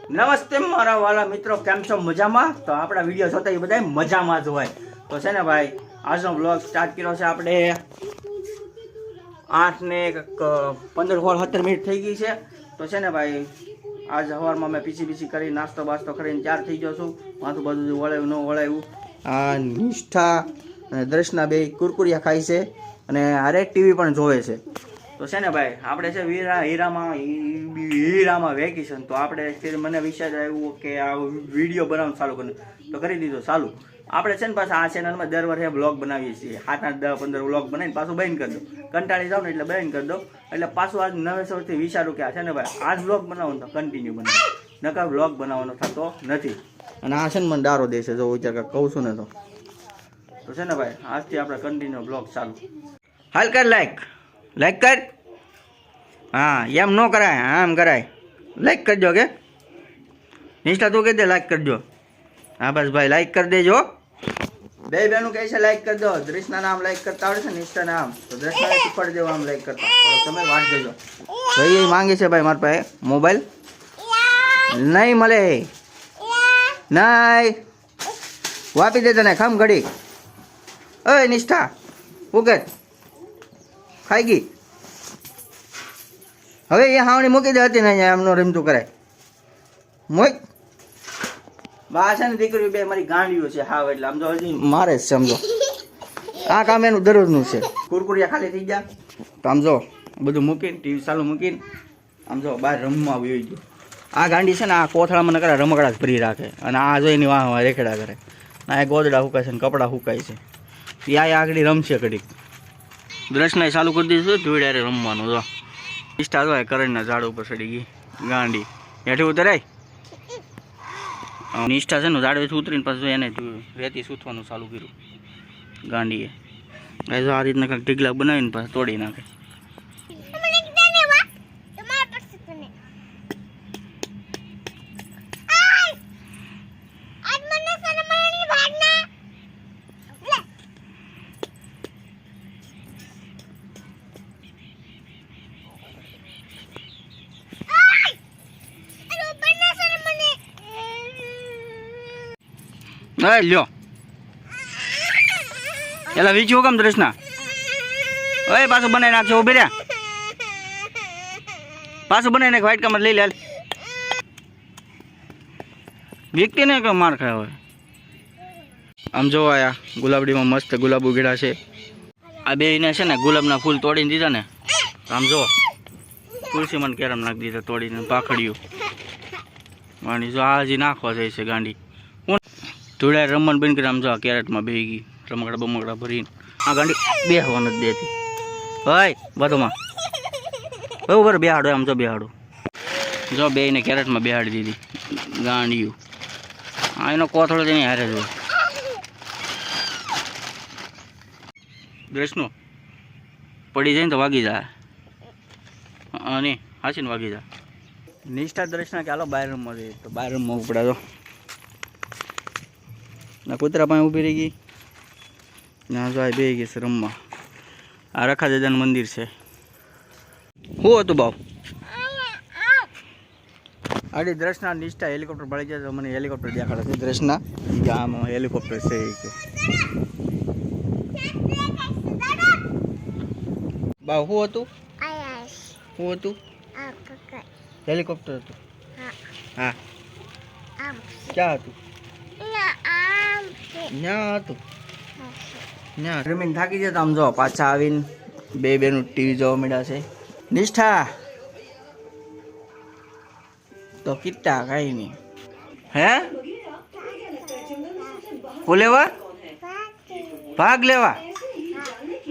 નમસ્તે મારા વાલા મિત્રો, કેમ છો? મજામાં? તો આપણા વિડીયો જોતા એ બધા મજામાં જ હોય. તો છે ને ભાઈ, આજનો બ્લોગ સ્ટાર્ટ કર્યો છે આપણે 8:15 થઈ ગઈ છે. તો છે ને ભાઈ, આજ સવારમાં મેં પીસી કરી નાસ્તો બાસ્તો કરીને તૈયાર થઈ ગયો છું. માથું બધું વળાયું ન વળાયું. આ નિષ્ઠા અને દર્શના બે કુરકુરિયા ખાય છે અને હારે ટીવી પણ જોવે છે. તો છે ને ભાઈ, આપણે છે હીરામાં વેકેશન. તો આપણે મને વિચાર આવ્યો કે આ વિડીયો બનાવવાનું ચાલુ કરીને તો કરી દીધો ચાલુ. આપણે છે ને પાછા આ ચેનલમાં દર વર્ષે બ્લોગ બનાવીએ છીએ. 8, 10, 15 બ્લોગ બનાવીને પાછું બંધ કરી દો. કંટાળી જાવ ને એટલે બંધ કરી દો. એટલે પાછું આજ નવેસરથી વિચારું કે આ છે ને ભાઈ, આજ બ્લોગ બનાવવાનો તો કન્ટિન્યુ બનાવો, નકર બ્લોગ બનાવવાનો થતો નથી. અને આ છે ને મને ડારો દેશે, જો વિચાર કહું છું ને તો છે ને ભાઈ, આજથી આપણે કન્ટિન્યુ બ્લોગ ચાલુ. હાલ કર, લાઈક કર. હા, એમ ન કરાય, આમ કરાય. લાઈક કરજો કે નિષ્ઠા, તું કહી દે લાઈક કરજો. હા બસ ભાઈ, લાઈક કરી દેજો. બે બેનું કહે છે લાઈક કરજો. દ્રષ્ના નામ લાઈક કરતા આવડે છે, નિષ્ઠા નામ તો દ્રષ્નાને શીખવાડી દેવું આમ લાઈક કરતા. તમે વાત દેજો. ભાઈ એ માંગે છે ભાઈ મારા પાસે મોબાઈલ. નહીં મળે, નહીં વાપી દે તને. ખમ ઘડી. ઓય નિષ્ઠા, ઉગત ખાઈ ગઈ. હવે એ હાવણી મૂકી દે હતી ને, અહીંયા એમનો રમતું કરાય. મોઈ બા છે ને દીકરી બે મારી ગાંડીઓ છે. હાવ એટલે આમ તો હજી મારે જ સમજો. આ કામ એનું દરરોજનું છે. કુરકુરિયા ખાલી થઈ ગયા તો આમ જો બધું મૂકીને ટીવી ચાલુ મૂકીને આમ જો બહાર રમવા આવી ગયું. આ ગાંડી છે ને આ કોથળામાં કરે રમકડા જ ફરી રાખે અને આ જોઈને વાહ રેખડા કરે. આ ગોદડા હુકાય છે ને કપડાં હુકાય છે. ત્યાં આગળ રમશે ઘડીક. દ્રષ્નાએ ચાલુ કરી દીધું ધોઈડારે રમવાનું. જો નિષ્ઠા જો કરણના ઝાડ ઉપર ચડી ગઈ ગાંડી. હેઠી ઉતરાય. નિષ્ઠા છે ને ઝાડવેથી ઉતરીને પાછું એને રેતી સૂથવાનું ચાલુ કર્યું ગાંડીએ. જો આ રીતના કંઈક ઢીગલા બનાવીને પાછું તોડી નાખે. લ્યો એલા વીજ્યું કેમ દ્રષ્ના? ઓય પાછું બનાવી નાખજો. ઉભી રહ્યા, પાછું બનાવી નાખ. વ્હાઈટ કામર લઈ લે. વ્યક્તિ ને કે માર ખાય હોય. આમ જો આયા ગુલાબડીમાં મસ્ત ગુલાબ ઉગેડા છે. આ બેને છે ને ગુલાબના ફૂલ તોડીને દીધા ને. આમ જો તુલસીમાં કેરમ નાખી દીધા તોડીને પાખડ્યું વાણી. જો આ હજી નાખવા જાય છે ગાંડી. ધોળા રમવાનું બંધ કરી આમ જો કેરેટમાં બેહી ગઈ રમકડા બમકડા ભરીને. આ ગાંડી બેહવા નથી દેતી. હોય બધુંમાં બરાબર બેહાડો. આમ જો બેહાડો. જો બેને કેરેટમાં બેહાડી દીધી ગાંડિયું. આ એનો કોથળો તેની હારે જો. દ્રષ્નો પડી જાય ને તો વાગી જાય. અને હાસીને વાગી જાય. નિષ્ઠા દ્રષ્ના કે હાલો બહાર રમવા જઈએ. તો બહાર રમવા ઉપડા તો ના કૂતરા પાસે ઊભી રહી ગઈ. ના જો બે ગઈ છે રમવા. આ રખા દાદાનું મંદિર છે. શું હતું બાવ? આડી દ્રષ્ના નિષ્ઠા હેલિકોપ્ટર પડી જાય તો મને હેલિકોપ્ટર દેખાડે છે. દ્રષ્ના આમાં હેલિકોપ્ટર છે કે બાવ શું હતું? શું હતું? હેલિકોપ્ટર હતું. હા ક્યાં હતું? ત્યાં હતું. ત્યાં રમીને થાકી જતા આમ જો પાછા આવીને બેનું ટીવી જોવા મળ્યા છે. નિષ્ઠા તો કિટ્ટા કઈ નહીં. હે હું લેવા ભાગ લેવા?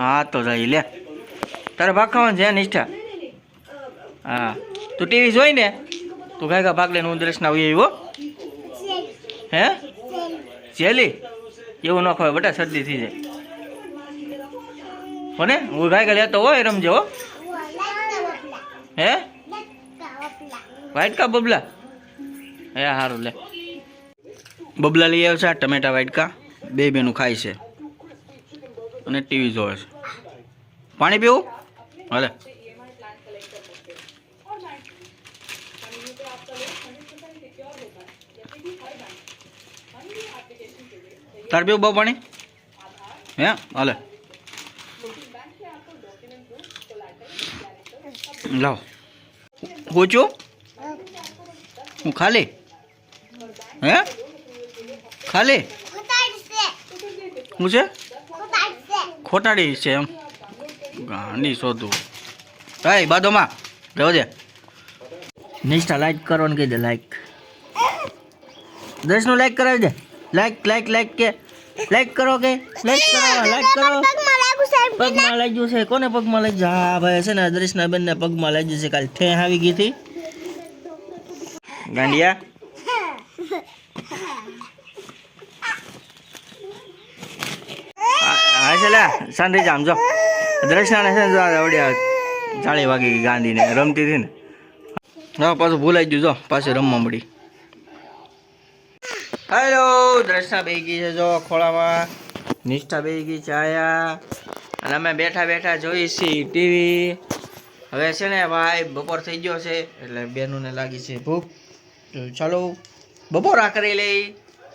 હા તો જઈ લે. તારે ભાગ ખાવાનું છે નિષ્ઠા? હા તું ટીવી જોઈ ને તું ગાય ભાગ લઈને હું દ્રષ્ના આવી આવ્યો. હે જેલી એવું ન ખવાય બેટા, શરદી થઈ જાય. કોને હું ગાય લેતો હોય રમજો. હે વાઇટ કા બબલા? હે સારું લે. બબલા લઈ આવ્યો છે. ટમેટા વાઇટ કા બે બેનું ખાય છે અને ટીવી જોવે છે. પાણી પીવું? હાલે. તાર પીવું બહુ પાણી હે હાલે લાવ પૂછું હું ખાલી હે ખાલી શું છે ખોટાડી છે એમ ગાંડી શોધું ભાઈ બાદોમાં જવા દે નિષ્ઠા લાઈક કરવાનું કહી દે લાઈક દર્શનું લાઈક કરાવી દે લાઈક લાઈક લાઈક કે લાઈક કરો કે લાઈક કરો પગમાં લાગ્યું છે કોને પગમાં લાગ્યું હા ભાઈ છે ને દર્શના બેન ને પગમાં લાગ્યું છે કાલે ઠેહ આવી ગઈ હતી ગાંડિયા હા છે લે શાંતિ જામ જો દર્શનાને છે ને આવડ્યા 40 વાગી ગઈ ગાંડીને રમતી હતી ને હા પાછું ભૂલાઈ ગયું જો પાછું રમવા મળી હેલો દ્રષ્ટા બેહી ગઈ છે જો ખોળામાં નિષ્ઠા બેહી ગઈ છે આયા અને અમે બેઠા બેઠા જોઈએ છીએ ટીવી હવે છે ને ભાઈ બપોર થઈ ગયો છે એટલે બેનુંને લાગી છે ભૂખ ચાલો બપોરા કરી લઈ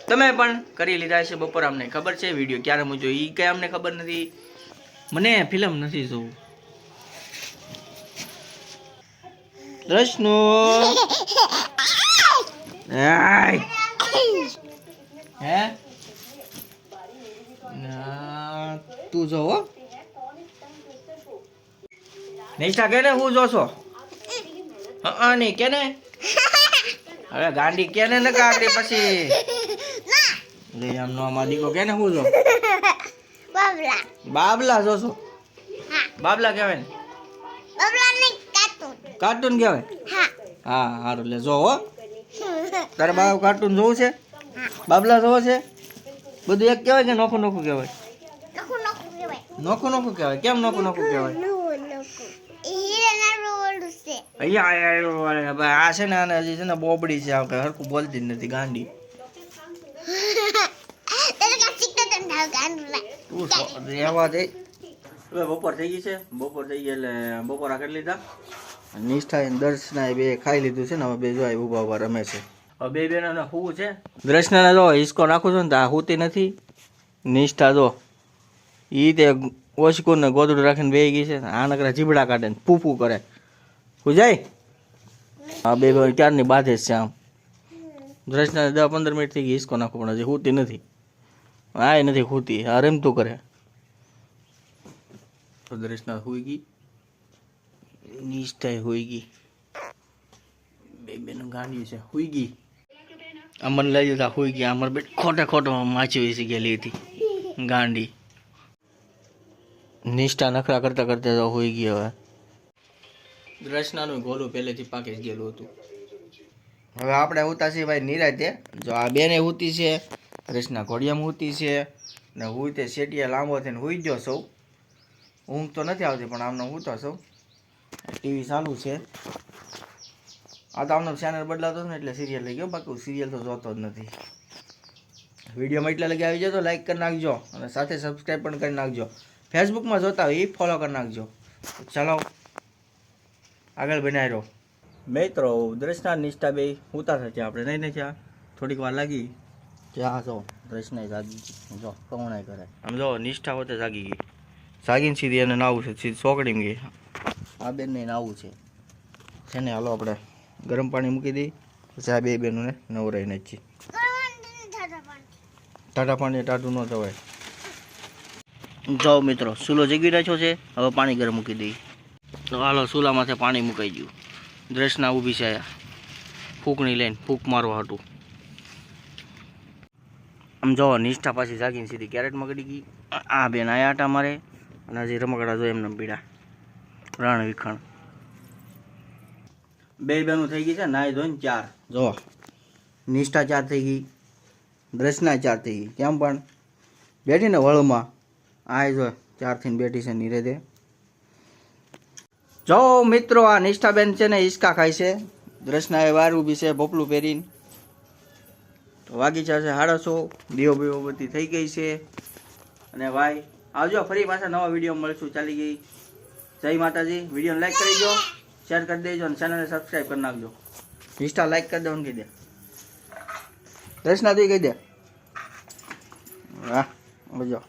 તમે પણ કરી લીધા છે બપોર અમને ખબર છે વિડીયો ક્યારે મૂજો એ કઈ અમને ખબર નથી મને ફિલ્મ નથી જોવું દ્રષ્નો હે ના તું જો હો નિષ્ઠા કેને હું જોશો હા નહીં કેને હવે ગાંડી કેને ન કાકડી પછી લે આમ નો અમાર દીકો કેને હું જો બાબલા બાબલા જોશો બાબલા કહેવાય ને બાબલા નહીં કાર્ટૂન કહેવાય હા હારું લે જો હો તારે બાવ કાર્ટૂન જોવું છે બાબલા જોવો છે બધું એક કહેવાય કે નોખું નોખું કહેવાય નોખું નોખું કહેવાય કેમ નોખું નોખું કહેવાય અહીંયા આ છે ને આને હજી છે ને બોબડી છે આ હરખું બોલતી જ નથી ગાંડી રહેવા દે હવે બપોર થઈ ગઈ છે બપોર થઈ ગઈ એટલે બપોરા કરી લીધા નિષ્ઠા દર્શના બે ખાઈ લીધું છે ને હવે બે જો ઉભા ઉભા રમે છે હવે બે બેનો શું છે દર્શના જો હિસકો નાખું છું ને તો આ હોતી નથી નિષ્ઠા જો ઈ તે ઓશકુર ને ગોદડું રાખીને બે ગઈ છે આ નકરા જીબડા કાઢે ને ફૂફૂ કરે હું જાય હા બે ક્યારની બાધે છે આમ દર્શના 10-15 મિનિટ થઈ ગઈ હિસકો નાખું પણ હજી હોતી નથી આ નથી હોતી આ રમતું કરે તો દર્શના હોઈ ગઈ નિષ્ઠા હોઈ ગઈ બે બેનું ગાંડી છે હોઈ ગઈ અમર લઈ જતા હોઈ ગઈ અમર બેટ ખોટે ખોટો માછી વેસી ગયેલી હતી ગાંડી નિષ્ઠા નખરા કરતા કરતા તો હોઈ ગઈ હવે દ્રષ્નાનું ગોલું પહેલેથી પાકી જ ગયેલું હતું હવે આપણે ઉતા છીએ ભાઈ નિરાતે જો આ બેને ઉતી છે દ્રષ્ના ઘોડિયામાં ઉતી છે ને હું તે શેટિયા લાંબો થઈને હુઈ ગયો સૌ ઊંઘ તો નથી આવતી પણ આમને હું તો સૌ ટીવી ચાલુ છે આ તો આમનો ચેનલ બદલાતો ને એટલે સિરિયલ લઈ ગયો બાકી સિરિયલ તો જોતો જ નથી વિડીયોમાં એટલા લગી આવી જાય તો લાઈક કરી નાખજો અને સાથે સબસ્ક્રાઈબ પણ કરી નાખજો ફેસબુકમાં જોતા હોય એ ફોલો કરી નાખજો ચાલો આગળ બનાવી રહો મિત્રો દ્રષ્ના નિષ્ઠા બે ઉતાર છે આપણે નહીં થયા થોડીક વાર લાગી જ્યાં જો દ્રષ્ના જાગી જો કવણાય કરે આમ જો નિષ્ઠા હોતે જાગી ગઈ જાગીને સીધી એને નાવું છે સીધી સોકડીમાં ગઈ આ બેનને નાવું છે ને હાલો આપણે ગરમ પાણી મૂકી દઈ પછી આ બે બેનોને નવરાઈ નાખી ટાટા પાણી ટાટું ન થવાય જાઓ મિત્રો ચૂલો જગી રાખ્યો છે હવે પાણી ગરમ મૂકી દઈ તો હાલો ચૂલામાંથી પાણી મુકાઈ ગયું દ્રષ્ના ઊભી છે ફૂંકણી લઈને ફૂંક મારવા હતું આમ જો નિષ્ઠા પાછી જાગીને સીધી કેરેટમાં ગડી ગઈ આ બેન આયા આટા મારે અને હજી રમકડા જો એમને પીડા રણ વિખણ બે બેનું થઈ ગઈ છે નાઈ ધોઈને 4 જો નિષ્ઠા 4 થઈ ગઈ દ્રષ્ના 4 થઈ ગઈ કેમ પણ બેઠી ને વળમાં આ જો 4 થઈને બેઠી છે નીરે દે જો મિત્રો આ નિષ્ઠાબેન છે ને હિસકા ખાય છે દ્રષ્ના એ વાર ઊભી છે ભોપલું પહેરીને તો વાગી જશે 6:30 દીવો બીવો બધી થઈ ગઈ છે અને ભાઈ આવજો ફરી પાછા નવા વિડીયો મળશું ચાલી ગઈ જય માતાજી વિડીયોને લાઈક કરી દો શેર કરી દેજો અને ચેનલને સબસ્ક્રાઈબ કરી નાખજો ઇન્સ્ટા લાઈક કરી દો ને કહી દે દર્શના તું કહી દે હા, મજો.